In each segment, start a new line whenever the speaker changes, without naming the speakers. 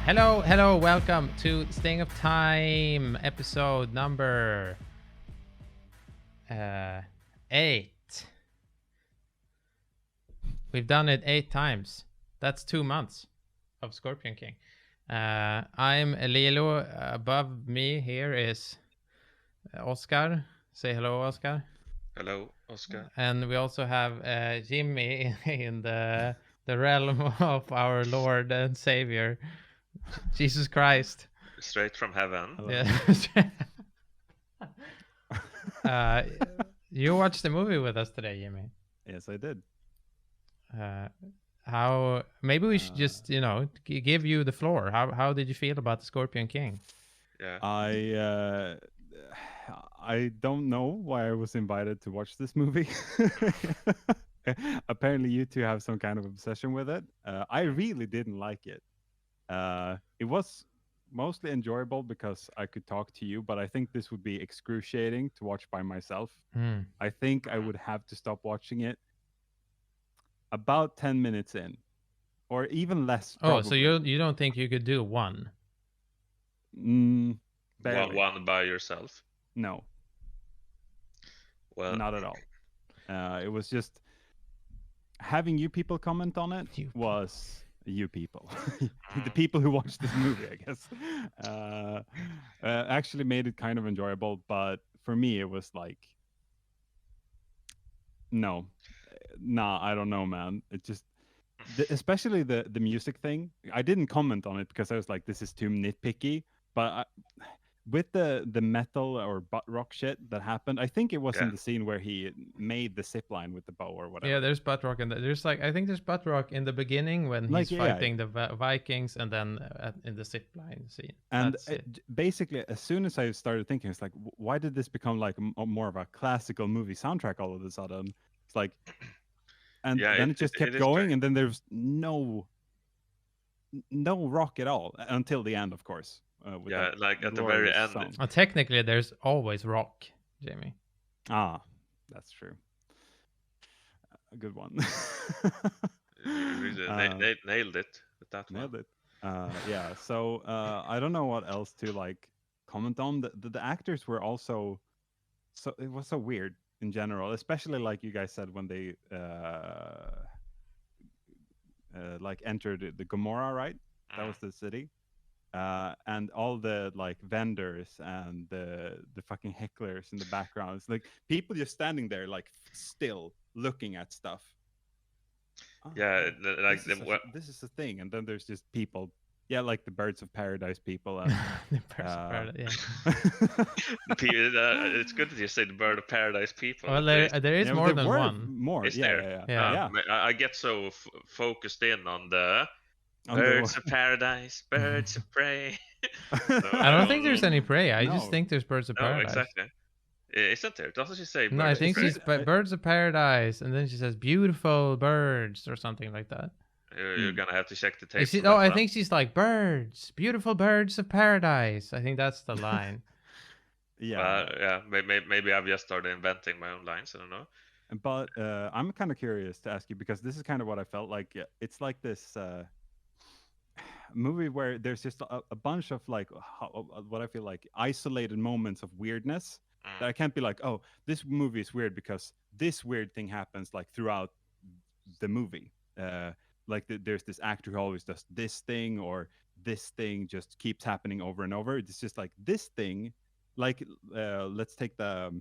Hello, welcome to Staying of Time, episode number 8. We've done it 8 times. That's 2 months of Scorpion King. I'm Leeloo. Above me here is Oskar. Say hello, Oskar.
Hello, Oskar.
And we also have Chimney in the realm of our Lord and Savior, Jesus Christ.
Straight from heaven.
Hello.
Yeah. You watched the movie with us today, Jimmy.
Yes, I did.
How? Maybe we should just, give you the floor. How did you feel about the Scorpion King?
Yeah.
I don't know why I was invited to watch this movie. Apparently, you two have some kind of obsession with it. I really didn't like it. It was mostly enjoyable because I could talk to you, but I think this would be excruciating to watch by myself. I think I would have to stop watching it about 10 minutes in, or even less.
Oh, so you don't think you could do one?
Barely.
One by yourself?
No.
Well,
not at all. It was just having you people comment on it was you people. The people who watched this movie, I guess. Actually made it kind of enjoyable, but for me it was like, no. Nah, I don't know, man. It just, especially the music thing. I didn't comment on it because I was like, this is too nitpicky. But with the metal or butt rock shit that happened, I think it was in the scene where he made the zip line with the bow or whatever.
Yeah, there's butt rock, and there's I think there's butt rock in the beginning when he's fighting the Vikings, and then in the zip line scene.
And basically, as soon as I started thinking, it's like, why did this become like more of a classical movie soundtrack all of a sudden? It's like, and then it just kept going, and then there's no rock at all until the end, of course.
Like at the very end.
Technically, there's always rock, Jamie.
Ah, that's true. A good one.
You really nailed it with that one.
Nailed it. Yeah. So I don't know what else to like comment on. The actors were also it was so weird in general, especially like you guys said when they like entered the Gomorrah, right? That was the city. And all the like vendors and the fucking hecklers in the background. It's like people just standing there like still looking at stuff.
Yeah, like
this is the thing, and then there's just people. Yeah, like the Birds of Paradise people. And,
the Birds of Paradise,
yeah. It's good that you say the Bird of Paradise people.
Well, there is more than one.
More, yeah.
I get so focused in on the birds of paradise, birds of prey.
I don't think there's any prey. I just think there's birds of paradise.
Exactly. Isn't there? Doesn't she say birds?
No, I think she's birds of paradise, and then she says beautiful birds or something like that.
You're gonna have to check the tape.
I think she's like birds, beautiful birds of paradise. I think that's the line.
Yeah.
Maybe I've just started inventing my own lines. I don't know.
But I'm kind of curious to ask you, because this is kind of what I felt like. It's like this movie where there's just a bunch of like what I feel like isolated moments of weirdness that I can't be like, oh, this movie is weird because this weird thing happens like throughout the movie. Like there's this actor who always does this thing, or this thing just keeps happening over and over. It's just like this thing, like let's take the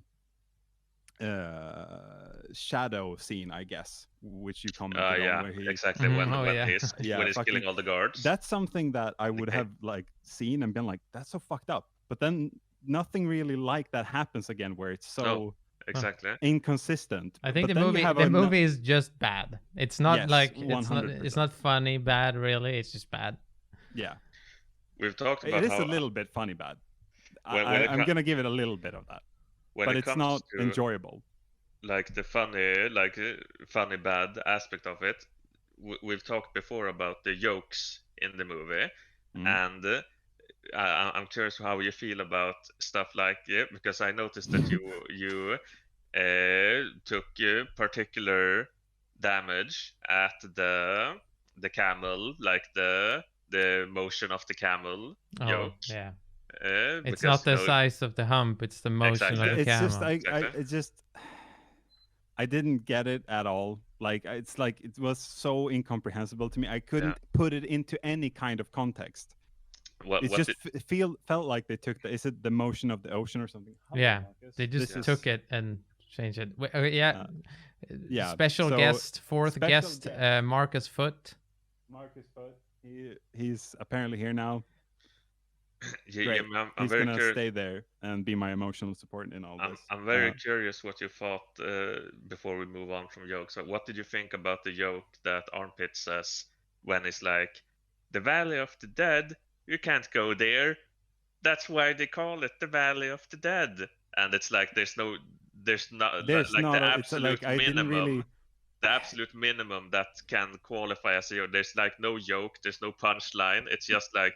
shadow scene, I guess, which you commented on. Where
exactly. When he's killing all the guards.
That's something that I would have like seen and been like, that's so fucked up. But then nothing really like that happens again, where it's so
exactly
inconsistent.
I think the movie is just bad. It's not like it's not funny bad, really. It's just bad.
Yeah,
we've talked about
it is a little bit funny bad. I'm gonna give it a little bit of that, but it's not enjoyable.
Like the funny bad aspect of it. We've talked before about the jokes in the movie, and I'm curious how you feel about stuff like it, because I noticed that you took particular damage at the camel, like the the motion of the camel joke.
Yeah. It's
Because,
not the size of the hump; it's the motion
Exactly.
of the
It's just
camel.
it's just I didn't get it at all. Like it's like it was so incomprehensible to me. I couldn't put it into any kind of context. It just felt like they took is it the motion of the ocean or something?
Yeah, they just took it and changed it. Yeah. Special guest, fourth guest, Marcus Foot.
Marcus Foot. He's apparently here now.
Yeah,
he's gonna stay there and be my emotional support in all this.
I'm very curious what you thought before we move on from jokes. So what did you think about the joke that Armpit says when it's like, the Valley of the Dead, you can't go there. That's why they call it the Valley of the Dead. And it's like there's not the absolute minimum. The absolute minimum that can qualify as a joke. There's like no joke, there's no punchline. It's just like,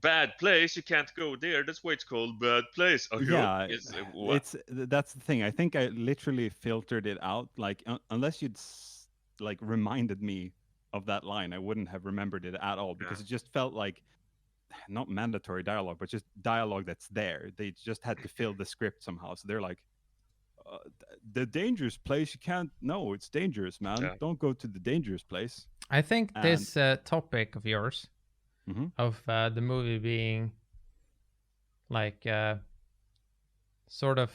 bad place, you can't go there. That's why it's called bad place.
That's the thing. I think I literally filtered it out. Like unless you'd like reminded me of that line, I wouldn't have remembered it at all because it just felt like not mandatory dialogue, but just dialogue that's there. They just had to fill the script somehow. So they're like, the dangerous place, you can't. No, it's dangerous, man. Yeah. Don't go to the dangerous place.
I think this topic of yours. Mm-hmm. Of the movie being like sort of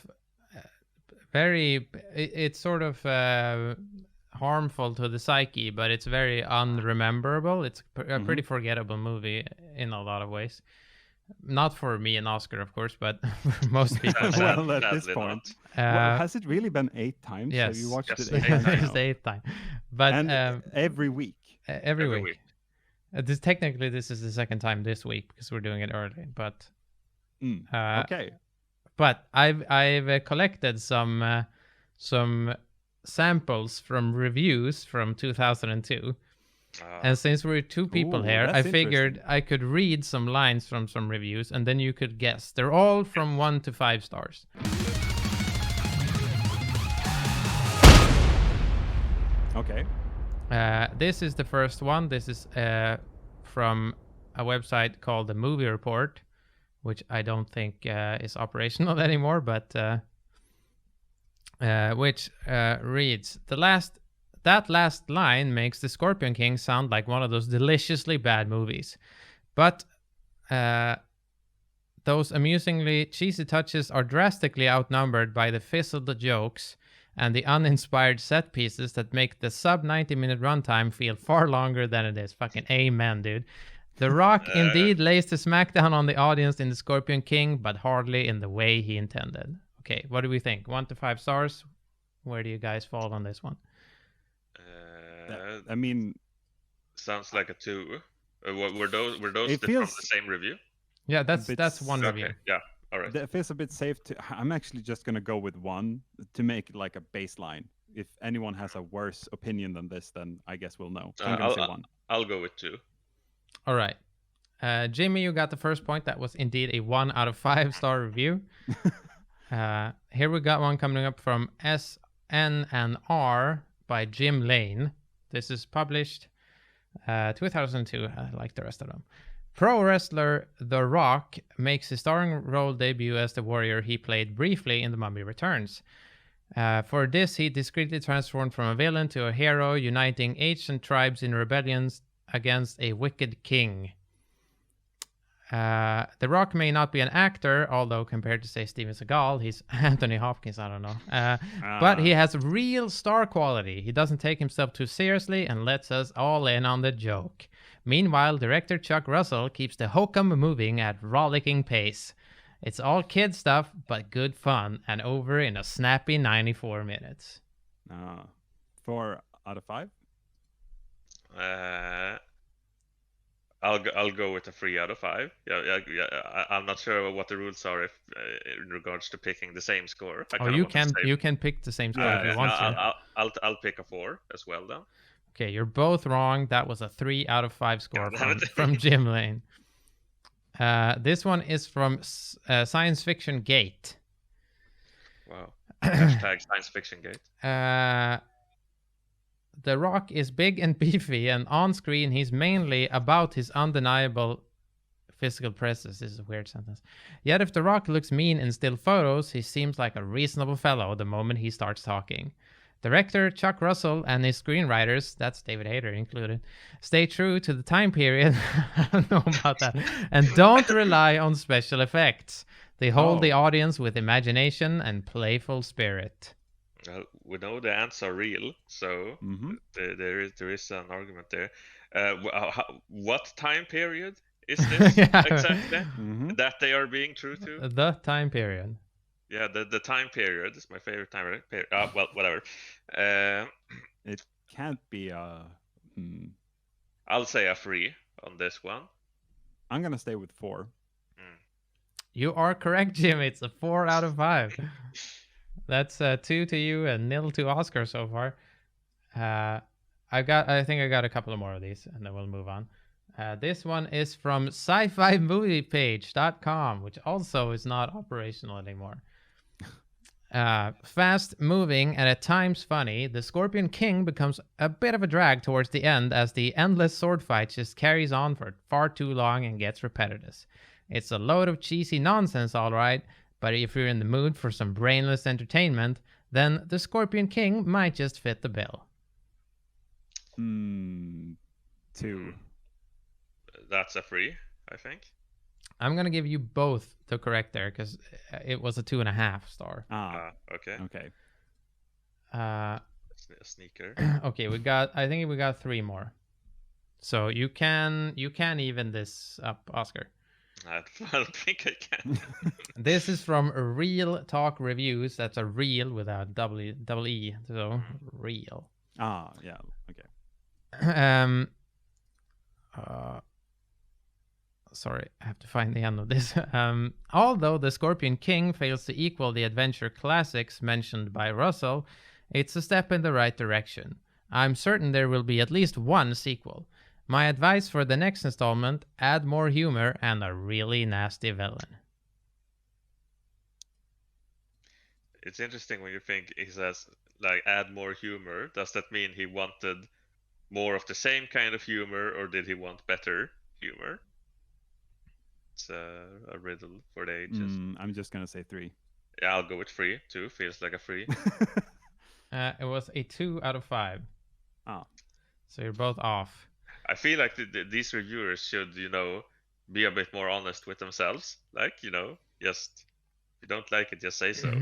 very it's sort of harmful to the psyche, but it's very unrememberable. It's a pretty forgettable movie in a lot of ways. Not for me and Oskar, of course, but for most people.
Well, at this point, has it really been 8 times?
Yes,
so you watched it
8 times. Just 8 times, but
and every week.
Every week. This is the second time this week because we're doing it early, but
okay.
But I've collected some samples from reviews from 2002, and since we're 2 people here, I figured I could read some lines from some reviews, and then you could guess. They're all from 1 to 5 stars.
Okay.
This is the first one. This is from a website called The Movie Report, which I don't think is operational anymore, but which reads, that last line makes The Scorpion King sound like one of those deliciously bad movies. But those amusingly cheesy touches are drastically outnumbered by the fizzled jokes and the uninspired set pieces that make the sub 90-minute runtime feel far longer than it is. Fucking amen, dude. The Rock indeed lays the smackdown on the audience in The Scorpion King, but hardly in the way he intended. Okay, what do we think? 1 to 5 stars? Where do you guys fall on this one?
I mean,
sounds like a 2. Were those from the same review?
Yeah, that's one review.
Yeah. All right.
It feels a bit safe I'm actually just going to go with 1 to make it like a baseline. If anyone has a worse opinion than this, then I guess we'll know. So I'm going to say 1.
I'll go with 2.
All right. Jimmy, you got the first point. That was indeed a 1 out of 5 star review. Here we got one coming up from SNNR by Jim Lane. This is published 2002, like the rest of them. Pro wrestler The Rock makes his starring role debut as the warrior he played briefly in The Mummy Returns. For this, he discreetly transformed from a villain to a hero, uniting ancient tribes in rebellions against a wicked king. The Rock may not be an actor, although compared to, say, Steven Seagal, he's Anthony Hopkins, I don't know. But he has real star quality. He doesn't take himself too seriously and lets us all in on the joke. Meanwhile, director Chuck Russell keeps the hokum moving at rollicking pace. It's all kid stuff, but good fun, and over in a snappy 94 minutes.
4 out of 5?
I'll go with a 3 out of 5. Yeah. I'm not sure what the rules are if in regards to picking the same score.
You can pick the same score if you want to.
I'll pick a 4 as well then.
Okay, you're both wrong. That was a 3 out of 5 score from Jim Lane. This one is from Science Fiction Gate.
Wow. Hashtag Science Fiction Gate.
The Rock is big and beefy, and on screen he's mainly about his undeniable physical presence. This is a weird sentence. Yet if The Rock looks mean in still photos, he seems like a reasonable fellow the moment he starts talking. Director Chuck Russell and his screenwriters, that's David Hayter included, stay true to the time period. I don't know about that. And don't rely on special effects. They hold the audience with imagination and playful spirit.
We know the ants are real, so there is an argument there. What time period is this exactly that they are being true to?
The time period.
Yeah, the time period is my favorite time period. Well, whatever.
It can't be a...
I'll say a 3 on this one.
I'm going to stay with 4.
You are correct, Jim. It's a 4 out of 5. That's 2 to you and 0 to Oskar so far. I think I got a couple of more of these, and then we'll move on. This one is from sci-fi-moviepage.com, which also is not operational anymore. Fast moving and at times funny, the Scorpion King becomes a bit of a drag towards the end as the endless sword fight just carries on for far too long and gets repetitive. It's a load of cheesy nonsense, all right, but if you're in the mood for some brainless entertainment, then the Scorpion King might just fit the bill.
2.
That's a 3, I think.
I'm going to give you both to correct there because it was a 2.5 star.
Okay.
Okay.
A sneaker.
Okay, I think we got 3 more. So you can even this up, Oskar.
I don't think I can.
This is from Real Talk Reviews. That's a real without double E. So real.
Yeah. Okay.
Sorry, I have to find the end of this. Although The Scorpion King fails to equal the adventure classics mentioned by Russell, it's a step in the right direction. I'm certain there will be at least one sequel. My advice for the next installment, add more humor and a really nasty villain.
It's interesting when you think he says, like, add more humor. Does that mean he wanted more of the same kind of humor, or did he want better humor? It's a riddle for the ages.
I'm just going to say 3.
Yeah, I'll go with 3 too. Feels like a 3.
It was a 2 out of 5. So you're both off.
I feel like these reviewers should, be a bit more honest with themselves. Like, just if you don't like it, just say so.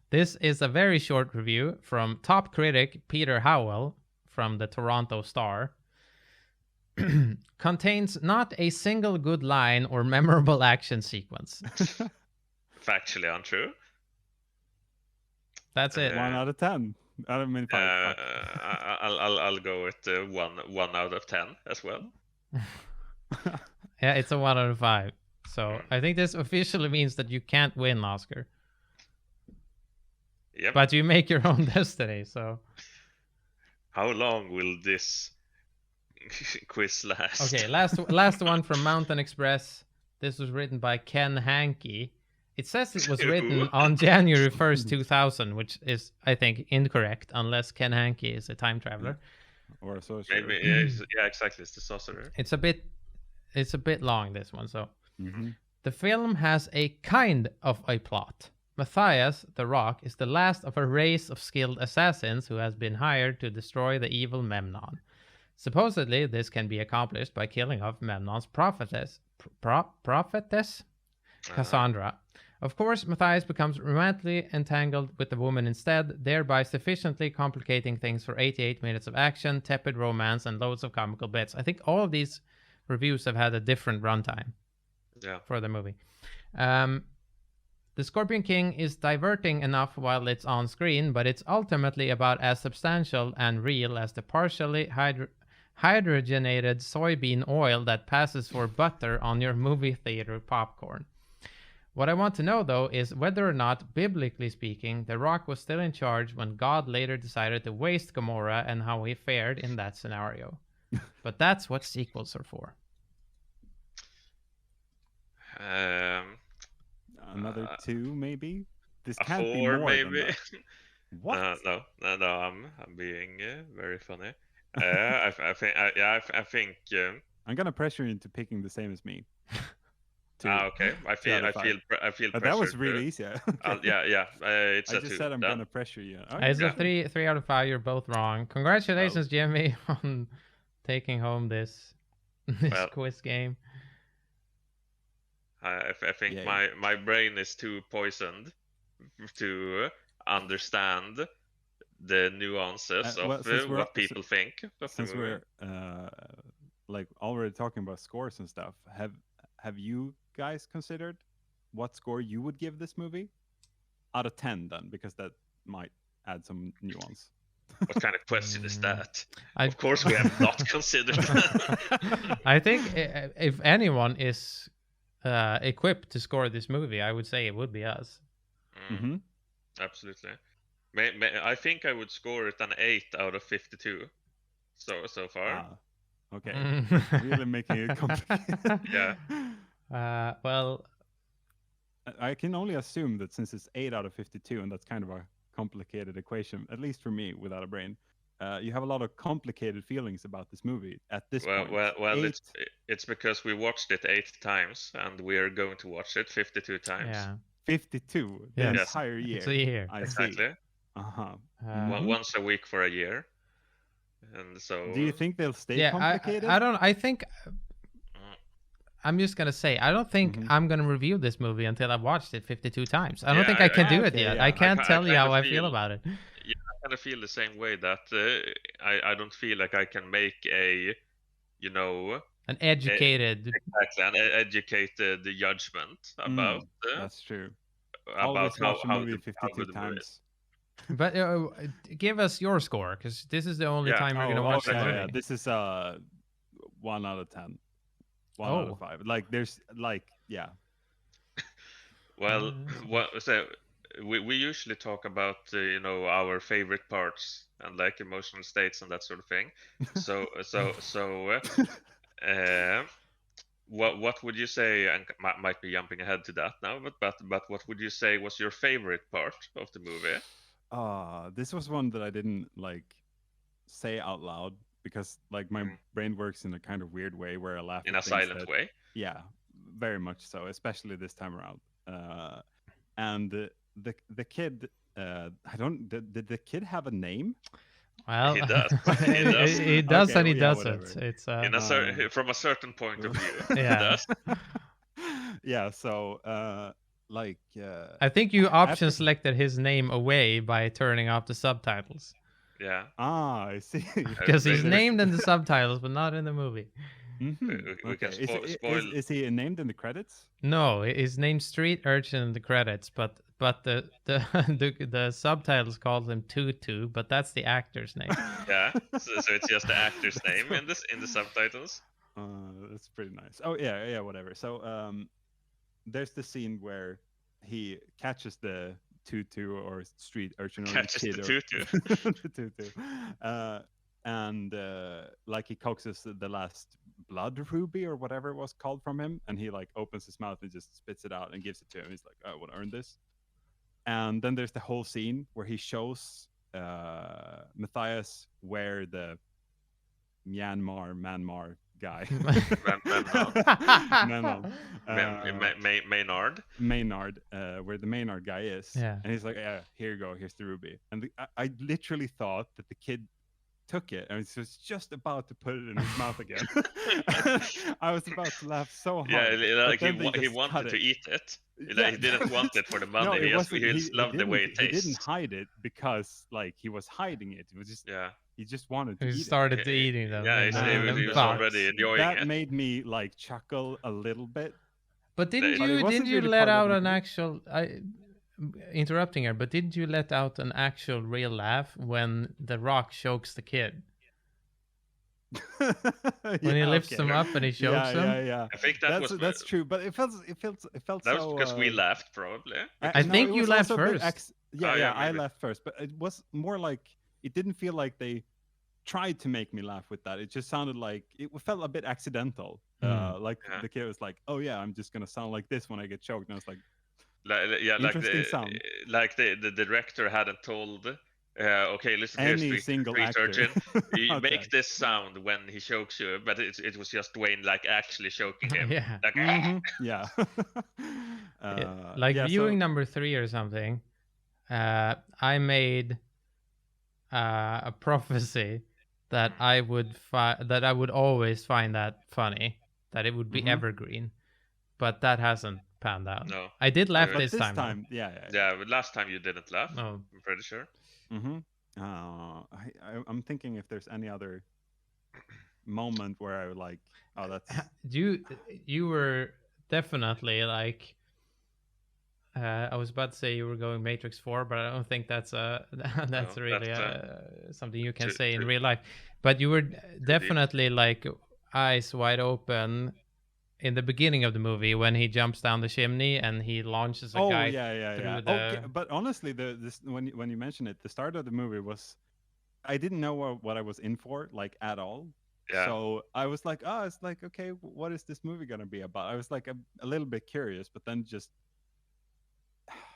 This is a very short review from top critic Peter Howell from the Toronto Star. Contains not a single good line or memorable action sequence.
Factually untrue.
That's it.
1 out of 10. I mean 5.
I'll go with 1 out of 10 as well.
Yeah, it's a 1 out of 5. So I think this officially means that you can't win, Oskar.
Yep.
But you make your own destiny. So
how long will this quiz last?
Okay, last one from Mountain Express. This was written by Ken Hankey. It says it was written on January 1st, 2000, which is, I think, incorrect, unless Ken Hankey is a time traveler.
Or a sorcerer.
Maybe, yeah, exactly. It's the sorcerer.
It's a bit long, this one. So the film has a kind of a plot. Matthias, the Rock, is the last of a race of skilled assassins who has been hired to destroy the evil Memnon. Supposedly, this can be accomplished by killing off Memnon's prophetess, Cassandra. Of course, Matthias becomes romantically entangled with the woman instead, thereby sufficiently complicating things for 88 minutes of action, tepid romance, and loads of comical bits. I think all of these reviews have had a different runtime for the movie. The Scorpion King is diverting enough while it's on screen, but it's ultimately about as substantial and real as the partially hydrogenated soybean oil that passes for butter on your movie theater popcorn. What I want to know, though, is whether or not, biblically speaking, The Rock was still in charge when God later decided to waste Gomorrah and how he fared in that scenario. But that's what sequels are for.
Another 2, maybe? This
a
can't
4,
be more
maybe.
than What?
No. I'm being very funny. I think. I think.
I'm gonna pressure you into picking the same as me.
Okay. I
two out
feel.
of five.
I feel.
That was
pressured
really
to-
easy. Okay.
Yeah. It's
I
a
just
2.
said I'm
then.
gonna pressure you.
It's a
Yeah.
3 out of 5. You're both wrong. Congratulations, Jimmy, on taking home this
Well,
quiz game.
I think
Yeah.
my brain is too poisoned to understand the nuances of
well, since
what people think of the
Since
movie.
we're like already talking about scores and stuff, have you guys considered what score you would give this movie out of 10? Then, because that might add some nuance.
What kind of question is that?
I-
Of course, we have not considered that.
I think if anyone is equipped to score this movie, I would say it would be us.
Mm-hmm.
Absolutely. I think I would score it an 8 out of 52. So far.
Okay. Really making it complicated.
Yeah.
Well,
I can only assume that since it's 8 out of 52, and that's kind of a complicated equation, at least for me without a brain, you have a lot of complicated feelings about this movie at this point.
Well, it's because we watched it 8 times, and we are going to watch it 52 times.
yeah.
52 the
Yes.
entire year.
It's a year.
I
Exactly.
see. Uh-huh.
Once a week for a year. And so.
Do you think they'll stay
Yeah,
complicated?
I don't. I think. I'm just gonna say, I don't think I'm gonna review this movie until I've watched it 52 times. I don't think I can do it yet.
yeah.
I can't tell you how
kinda
I feel about it.
Yeah, I kind of feel the same way that I don't feel like I can make a,
An educated.
exactly an educated judgment about
That's true.
about
Always
how
watch a
how
movie
the- how
52
good the movie is.
times.
But give us your score, because this is the only time we're gonna watch the movie.
Yeah. This is 1 out of 10. 1 out of 5. Like there's yeah.
Well, so we usually talk about our favorite parts and like emotional states and that sort of thing. So what would you say? And might be jumping ahead to that now, but what would you say was your favorite part of the movie?
This was one that I didn't say out loud because my brain works in a kind of weird way where I laugh
In
at
a
things
silent
that-
way.
Yeah, very much so, especially this time around. And the kid, I don't. Did the kid have a name?
Well,
He does.
He does,
Okay,
and he
well, yeah,
doesn't.
whatever.
It's
From a certain point of view.
Yeah.
He does.
Yeah. So
I think you option selected his name away by turning off the subtitles.
Yeah.
I see.
Because he's named in the subtitles, but not in the movie.
We can
Okay.
spoil.
Is he named in the credits?
No, his name's Street Urchin in the credits, but the subtitles call him Tutu, but that's the actor's name.
Yeah. So it's just the actor's name in the subtitles.
That's pretty nice. Oh yeah, whatever. So there's the scene where he catches the tutu or street urchin or
Catches
kid
the
or
tutu.
the tutu. And he coaxes the last blood ruby or whatever it was called from him, and he opens his mouth and just spits it out and gives it to him. He's like, I want to earn this. And then there's the whole scene where he shows Matthias where the Myanmar guy Maynard, where the Maynard guy is.
Yeah.
And he's like, yeah, here you go, here's the ruby. And I literally thought that the kid took it and was just about to put it in his mouth again. I was about to laugh so hard.
Yeah, he wanted to eat it. He didn't want it for the money.
No,
he just loved the way it tastes.
He didn't hide it because he was hiding it. It was just he just wanted to eat
He
it.
started eating them.
Yeah, he was already enjoying it.
That made me chuckle a little bit.
But didn't
But it
you
wasn't really
let
part of
out
the
an
movie.
actual interrupting her, but didn't you let out an actual real laugh when The Rock chokes the kid? When he lifts them up and he chokes them?
Yeah.
I think
That's true, but it felt
that was because we laughed probably.
I think you laughed first.
I laughed first, but it was more it didn't feel like they tried to make me laugh with that. It just sounded like it felt a bit accidental. The kid was like, "Oh yeah, I'm just gonna sound like this when I get choked," and I was like,
Interesting
sound.
Like the director hadn't told Okay, listen here,
Any single
Street
actor.
Urchin. You
Okay.
make this sound when he chokes you, but it was just Dwayne like actually choking him.
Yeah.
Like,
Yeah.
Like
yeah.
viewing
So
number 3 or something, I made a prophecy that I would that I would always find that funny, that it would be evergreen, but that hasn't panned out.
No.
I did laugh
but
this time though.
Yeah, but last time you didn't laugh.
No.
I'm pretty sure.
I'm thinking if there's any other moment where I would like, oh, that's
You were definitely like I was about to say you were going Matrix 4, but I don't think that's that's
No,
really
that's,
something you can
too-
say in
too-
real life. But you were definitely like eyes wide open in the beginning of the movie when he jumps down the chimney and he launches a guy through the.
Okay, but honestly, this when you mention it, the start of the movie was, I didn't know what I was in for, like, at all.
Yeah.
So I was like, oh, it's like, okay, what is this movie gonna be about? I was like a little bit curious, but then just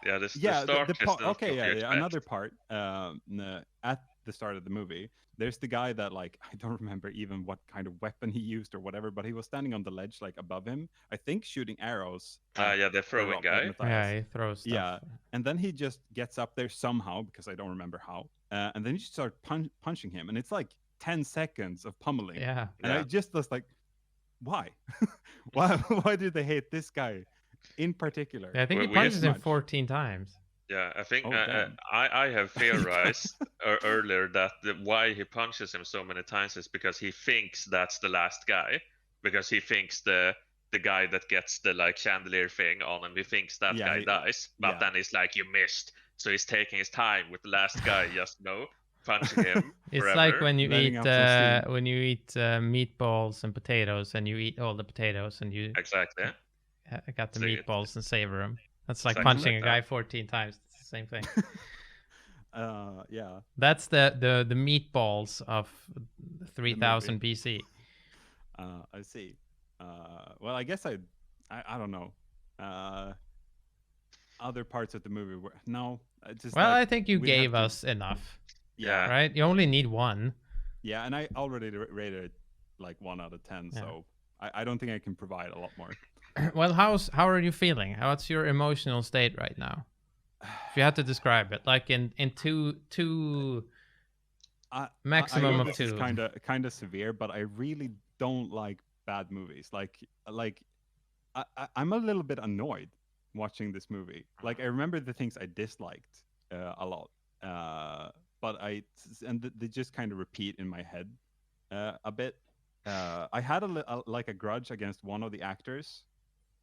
Yeah, the
yeah,
start is
part.
not
Okay,
what you
yeah,
expect.
another part. At the start of the movie, there's the guy that, like, I don't remember even what kind of weapon he used or whatever, but he was standing on the ledge, like, above him, I think, shooting arrows.
Yeah, the throwing guy.
Yeah, he throws stuff.
Yeah, and then he just gets up there somehow, because I don't remember how, and then you start punching him, and it's like 10 seconds of pummeling.
Yeah.
And I just was like, why? Why do they hate this guy in particular?
Yeah, I think he
We
punches him
much.
14 times.
Yeah, I think
Oh, damn.
I have theorized earlier that why he punches him so many times is because he thinks that's the last guy, because he thinks the guy that gets the like chandelier thing on him, he thinks that
Yeah,
guy dies, but
yeah.
then he's like, you missed, so he's taking his time with the last guy, just punching him.
It's
forever.
like when you
Letting
eat
off some steam.
when you eat meatballs and potatoes, and you eat all the potatoes, and you
Exactly.
got the
So it-
meatballs and savor them. That's like
Exactly
punching
like
a guy
that.
14 times. It's the same thing.
Yeah.
That's the meatballs of 3000 BC.
I see. Well, I guess I don't know. Other parts of the movie were just
Well,
like,
I think you
we have
gave
to-
us enough,
Yeah.
right? You only need one.
Yeah, and I already rated it like 1 out of 10,
Yeah.
so I don't think I can provide a lot more.
Well, how are you feeling? What's your emotional state right now? If you had to describe it, like in two maximum
I know
of
this
two.
is kind of severe, but I really don't like bad movies. Like I'm a little bit annoyed watching this movie. Like, I remember the things I disliked a lot, but they just kind of repeat in my head a bit. I had a grudge against one of the actors.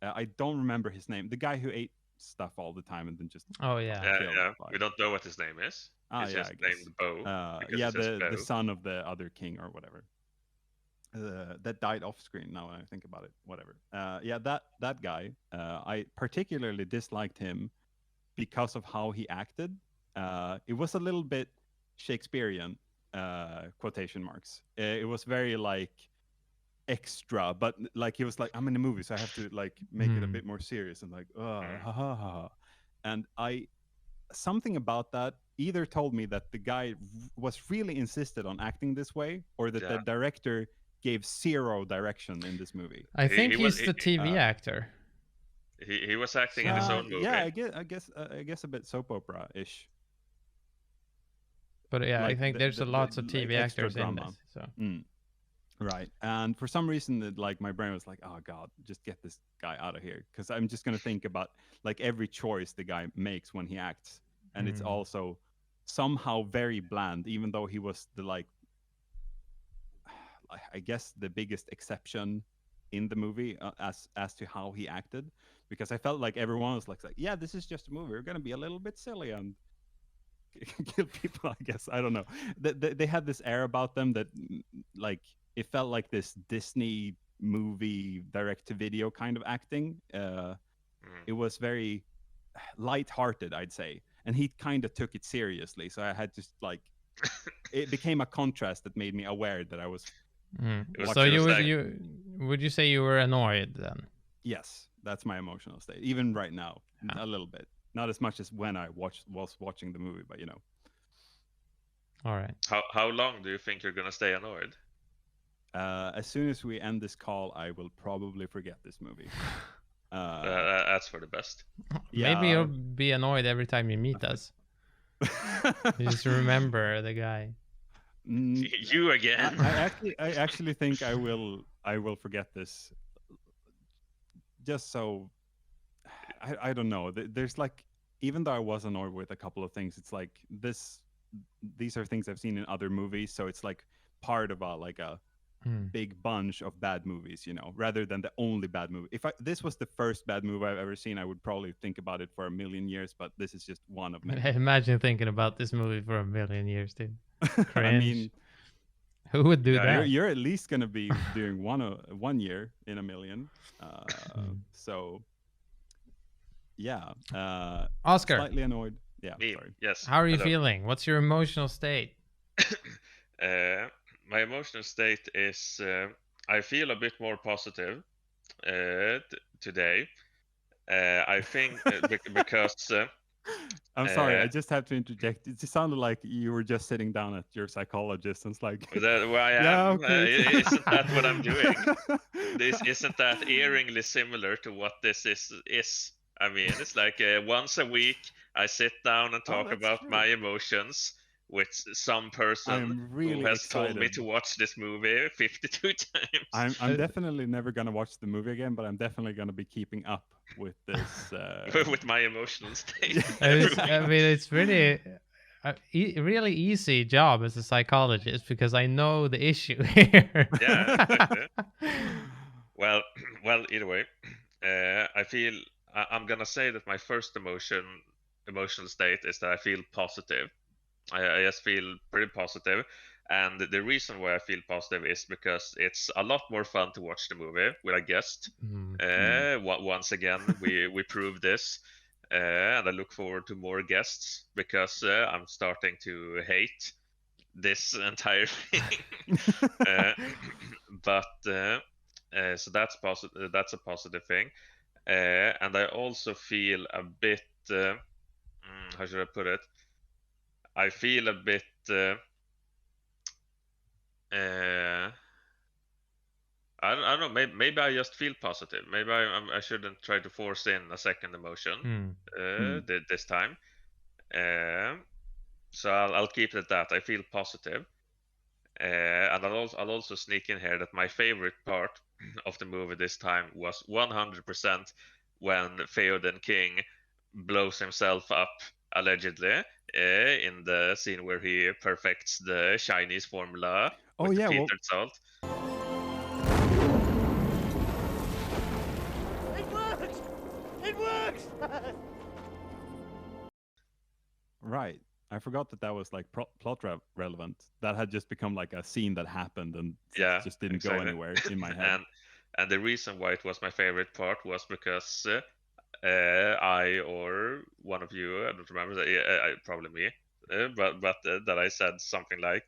I don't remember his name. The guy who ate stuff all the time and then just
Oh yeah.
Yeah. We don't know what his name is. He's just
I guess.
named Bo. because
Yeah,
it says
the
Bo.
son of the other king or whatever. That died off screen. Now when I think about it, whatever. Yeah, that guy. I particularly disliked him because of how he acted. It was a little bit Shakespearean, quotation marks. It was very like extra, but like he was like, I'm in a movie, so I have to like make it a bit more serious and like, ha ha ha ha. And something about that either told me that the guy was really insisted on acting this way, or that the director gave zero direction in this movie.
I think he's the TV actor.
He was acting in his own movie.
Yeah, I guess a bit soap opera ish.
But yeah,
Like
I think there's lots of TV
extra
actors in
drama.
this. So
Right. And for some reason, like, my brain was like, oh God, just get this guy out of here. Because I'm just going to think about like every choice the guy makes when he acts. And it's also somehow very bland, even though he was the I guess the biggest exception in the movie as to how he acted. Because I felt like everyone was like, yeah, this is just a movie. We're going to be a little bit silly and kill people, I guess. I don't know. They had this air about them that, like, it felt like this Disney movie direct-to-video kind of acting. It was very light-hearted, I'd say, and he kind of took it seriously. So I had to like, it became a contrast that made me aware that I was.
So would you say you were annoyed then?
Yes, that's my emotional state. Even right now, a little bit. Not as much as when I was watching the movie, but
All right.
How long do you think you're gonna stay annoyed?
As soon as we end this call, I will probably forget this movie.
That's for the best.
Maybe
Yeah.
you'll be annoyed every time you meet us. You just remember the guy.
You again?
I actually think I will forget this. Just so I don't know. There's like, even though I was annoyed with a couple of things, it's like these are things I've seen in other movies, so it's like part of a big bunch of bad movies, rather than the only bad movie. If this was the first bad movie I've ever seen, I would probably think about it for a million years, but this is just one of many.
Imagine thinking about this movie for a million years, dude. Cringe.
I mean,
who would do that?
You're at least gonna be doing 1 year in a million. So yeah.
Oskar.
Slightly annoyed. Yeah.
Me.
Sorry.
Yes.
How are you feeling? What's your emotional state?
My emotional state is I feel a bit more positive today. I think because
I'm sorry, I just have to interject. It just sounded like you were just sitting down at your psychologist and it's like,
where I am.
Yeah, okay.
Isn't that what I'm doing? Isn't that eeringly similar to what this is? I mean, it's like once a week I sit down and talk about my emotions with some person
really
who has told me
excited.
to watch this movie 52 times.
I'm definitely never gonna watch the movie again, but I'm definitely gonna be keeping up with this.
With my emotional state.
I mean, it's really really easy job as a psychologist because I know the issue here.
Yeah. Well, either way, I feel I'm gonna say that my first emotional state is that I feel positive. I just feel pretty positive, and the reason why I feel positive is because it's a lot more fun to watch the movie with a guest. Once again, we proved this, and I look forward to more guests because I'm starting to hate this entire thing. But so that's positive. That's a positive thing, and I also feel a bit. How should I put it? I feel a bit. I don't know. Maybe I just feel positive. Maybe I shouldn't try to force in a second emotion this time. So I'll keep it at that. I feel positive. And I'll also sneak in here that my favorite part of the movie this time was 100% when Theoden King blows himself up allegedly in the scene where he perfects the Chinese formula with the filtered salt.
It works!
Right. I forgot that was like plot relevant. That had just become like a scene that happened and just didn't go anywhere in my head.
And the reason why it was my favorite part was because I or one of you, I don't remember, probably me, but that I said something like,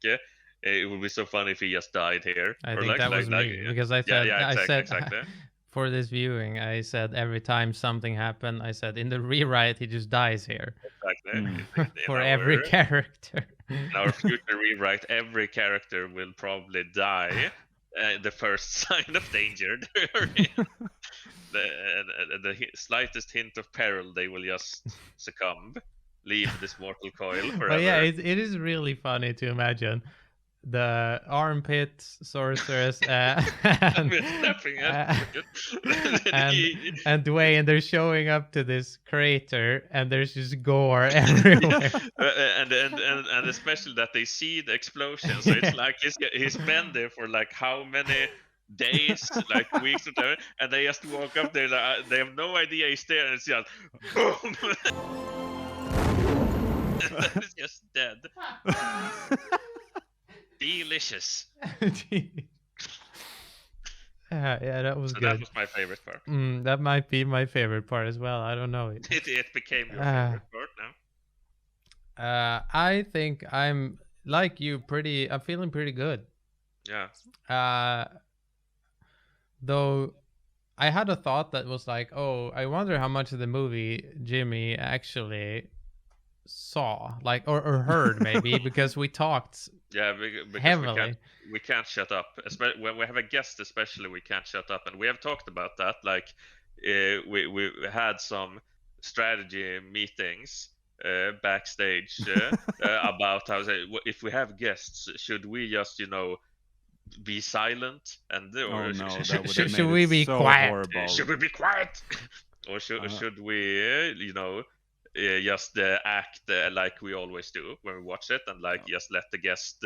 it would be so funny if he just died here.
I think that was me because I said,
exactly.
For this viewing, I said every time something happened, I said in the rewrite he just dies here.
Exactly.
For every character.
In our future rewrite, every character will probably die. The first sign of danger. the slightest hint of peril, they will just succumb, leave this mortal coil forever.
But yeah, it is really funny to imagine the armpit sorceress and Dwayne, they're showing up to this crater and there's just gore everywhere.
and especially that they see the explosion, so it's like he's been there for like how many days, like weeks or whatever, and they just walk up there, like, they have no idea he's there, and it's just boom. It's just dead. Delicious.
Yeah, that was good.
That was my favorite part.
That might be my favorite part as well. I don't know.
It became your favorite part
now. I think I'm like you. I'm feeling pretty good.
Yeah.
Though I had a thought that was like, oh, I wonder how much of the movie Jimmy actually saw, like, or heard maybe, because we talked
Yeah, because
heavily.
we can't shut up. When we have a guest, especially, we can't shut up, and we have talked about that. Like, we had some strategy meetings backstage about how if we have guests, should we just be silent and
Oh no, that would have
Should
made
we
it
be
so
quiet?
horrible.
should we be quiet, or should we just act like we always do when we watch it, and like just let the guest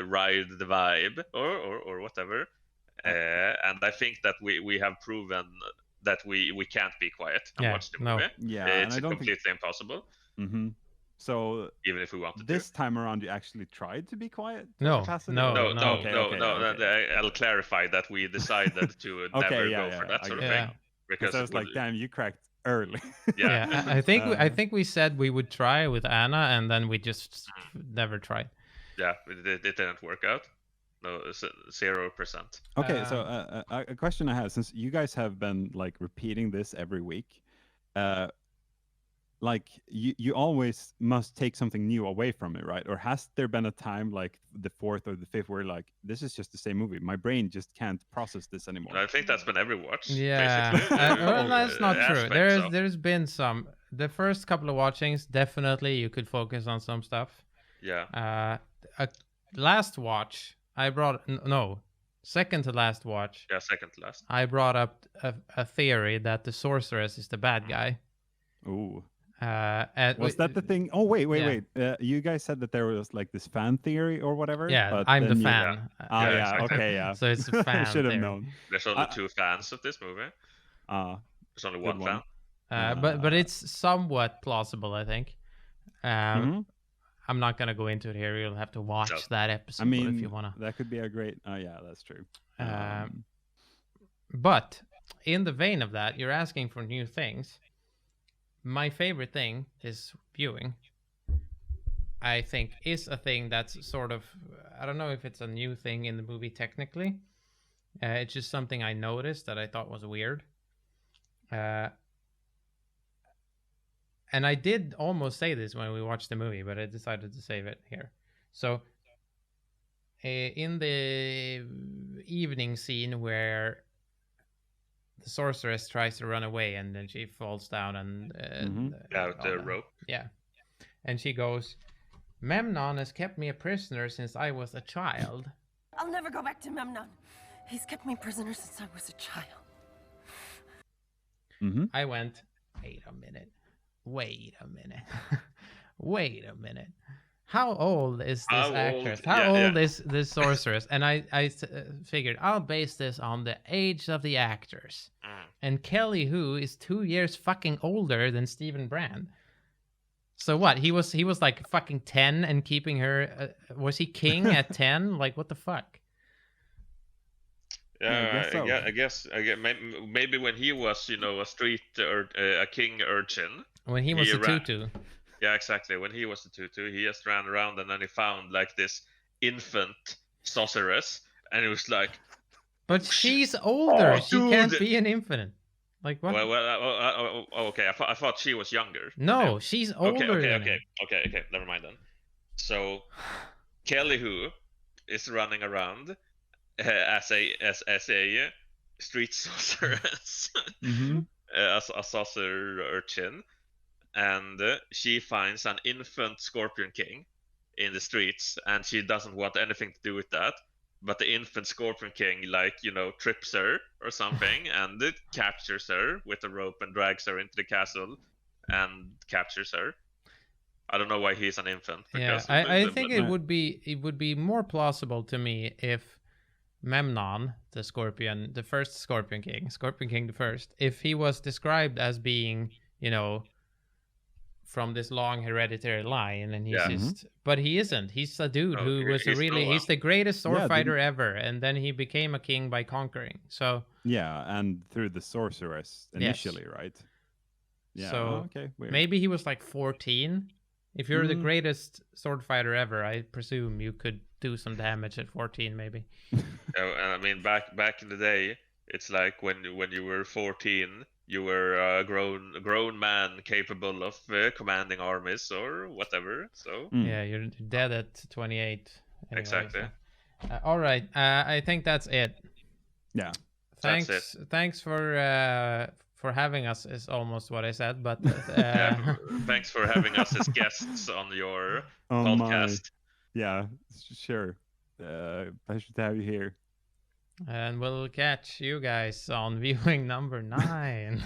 ride the vibe or whatever. And I think that we have proven that we can't be quiet and watch the movie.
Yeah, and
It's
I don't
completely impossible,
Mm-hmm. So
even if we wanted
this
to.
time around, you actually tried to be quiet?
No,
Capacity?
no,
Or-
No,
Okay,
no,
okay,
no.
okay.
I'll clarify that we decided to never go for that
I
sort of
get
Yeah.
thing,
Because
because
I
it
was like,
would-
damn, you cracked early.
yeah.
Yeah, I think we said we would try with Anna, and then we just never tried.
Yeah, it didn't work out. No, 0%.
Okay, so a question I have, since you guys have been like repeating this every week, like you always must take something new away from it, right? Or has there been a time like the fourth or the fifth where like this is just the same movie, my brain just can't process this anymore?
I think that's been every watch.
Yeah,
basically.
well, that's not true.
Aspects of-
There's been some. The first couple of watchings, definitely you could focus on some stuff.
Yeah,
Last watch, I brought second to last watch.
yeah, second to last.
I brought up a theory that the sorceress is the bad guy.
Ooh.
Was
that the thing? Oh, wait.
Yeah.
You guys said that there was like this fan theory or whatever.
Yeah,
but
I'm the
then you-
fan.
Ah,
Yeah,
yeah,
exactly.
okay, yeah.
So it's a fan
Should have
theory.
known.
There's only two fans of this movie. There's only one
good one.
fan.
But it's somewhat plausible, I think.
Mhm.
I'm not gonna go into it here. You'll have to watch
No.
that episode
I mean,
if you wanna.
that could be a great. Yeah, that's true.
But in the vein of that, you're asking for new things. My favorite thing is viewing. I think is a thing that's sort of, I don't know if it's a new thing in the movie technically. It's just something I noticed that I thought was weird. And I did almost say this when we watched the movie, but I decided to save it here. So, in the evening scene where the sorceress tries to run away and then she falls down and
Yeah, with
all
the
that.
rope.
Yeah, and she goes, "Memnon has kept me a prisoner since I was a child."
I'll never go back to Memnon. He's kept me prisoner since I was a child.
I went, wait a minute. Wait a minute. How old is this actress? How old is this sorceress? And I figured I'll base this on the age of the actors. And Kelly Hu is 2 years fucking older than Stephen Brand. So what? He was like fucking 10 and keeping her. Was he king at 10? Like what the fuck?
Yeah,
I guess so.
I guess maybe when he was, a street or a king urchin.
When he was a
ran-
tutu.
Yeah, exactly. When he was a tutu, he just ran around and then he found like this infant sorceress, and it was like,
But she's older.
Oh,
she can't
dude.
be an infinite. Like what?
okay. I thought she was younger.
No, she's older than him.
Okay. Never mind then. So Kelly Hu is running around as a street sorceress, a saucer urchin, and she finds an infant scorpion king in the streets, and she doesn't want anything to do with that. But the infant scorpion king, trips her or something, and it captures her with a rope and drags her into the castle and captures her. I don't know why he's an infant.
Yeah,
Because
I think it would be more plausible to me if Memnon, the first Scorpion King the first, if he was described as being, from this long hereditary line, and he's just, but he isn't. He's a dude who was he's the greatest sword fighter ever, and then he became a king by conquering. So
yeah, and through the sorceress initially, right? Yeah.
So
okay, weird.
maybe he was like 14. If you're the greatest sword fighter ever, I presume you could do some damage at 14, maybe.
I mean, back in the day, it's like when you were 14, you were a grown man capable of commanding armies or whatever. So
Yeah, you're dead at 28. Anyway,
exactly.
So. All right. I think that's it.
Yeah.
Thanks.
That's
Thanks for having us. Is almost what I said, but
Yeah, thanks for having us as guests on your
On my
podcast.
yeah, sure. Pleasure to have you here.
and we'll catch you guys on viewing number 9.